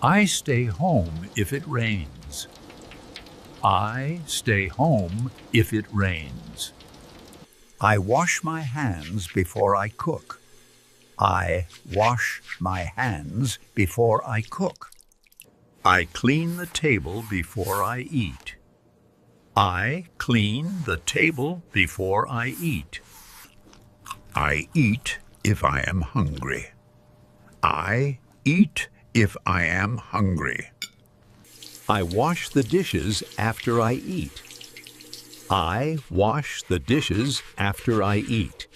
I stay home if it rains. I stay home if it rains. I wash my hands before I cook. I wash my hands before I cook. I clean the table before I eat. I clean the table before I eat. I eat if I am hungry. I eat if I am hungry. I wash the dishes after I eat. I wash the dishes after I eat.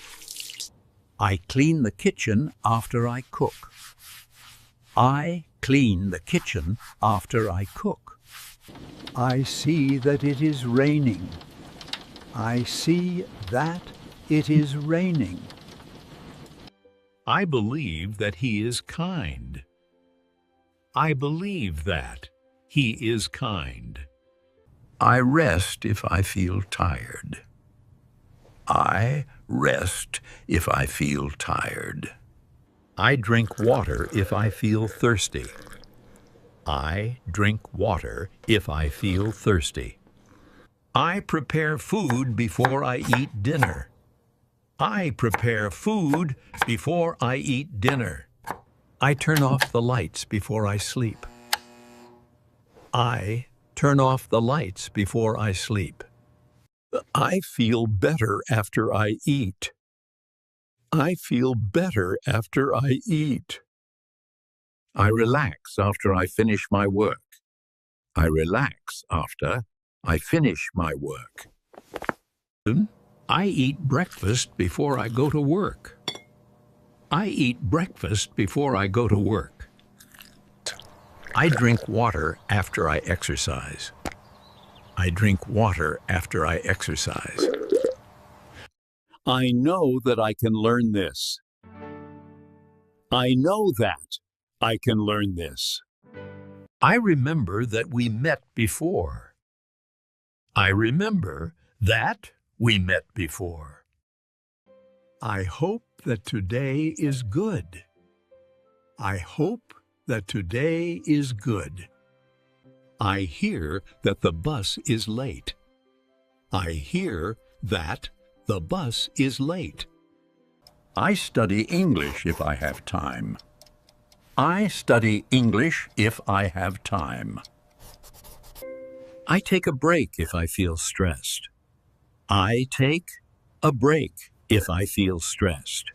I clean the kitchen after I cook. I clean the kitchen after I cook. I see that it is raining. I see that it is raining. I believe that he is kind. I believe that he is kind. I rest if I feel tired. I rest if I feel tired. I drink water if I feel thirsty. I drink water if I feel thirsty. I prepare food before I eat dinner. I prepare food before I eat dinner. I turn off the lights before I sleep. I turn off the lights before I sleep. I feel better after I eat. I feel better after I eat. I relax after I finish my work. I relax after I finish my work. I eat breakfast before I go to work. I eat breakfast before I go to work. I drink water after I exercise. I drink water after I exercise. I know that I can learn this. I know that I can learn this. I remember that we met before. I remember that we met before. I hope that today is good. I hope that today is good. I hear that the bus is late. I hear that the bus is late. I study English if I have time. I study English if I have time. I take a break if I feel stressed. I take a break if I feel stressed.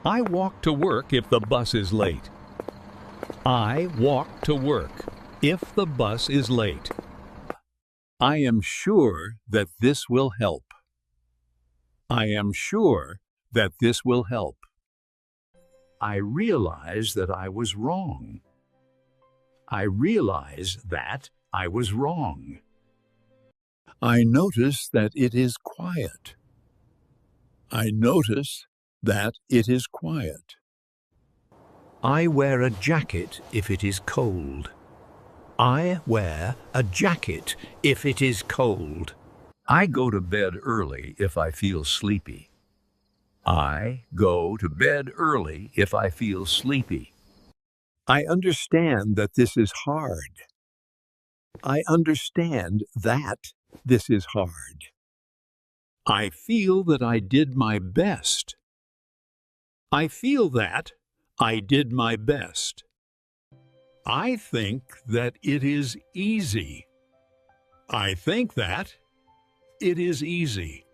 I walk to work if the bus is late. I walk to work if the bus is late. I am sure that this will help. I am sure that this will help. I realize that I was wrong. I realize that I was wrong. I notice that it is quiet. I notice that it is quiet. I wear a jacket if it is cold. I wear a jacket if it is cold. I go to bed early if I feel sleepy. I go to bed early if I feel sleepy. I understand that this is hard. I understand that this is hard. I feel that I did my best. I feel that I did my best. I think that it is easy. I think that it is easy.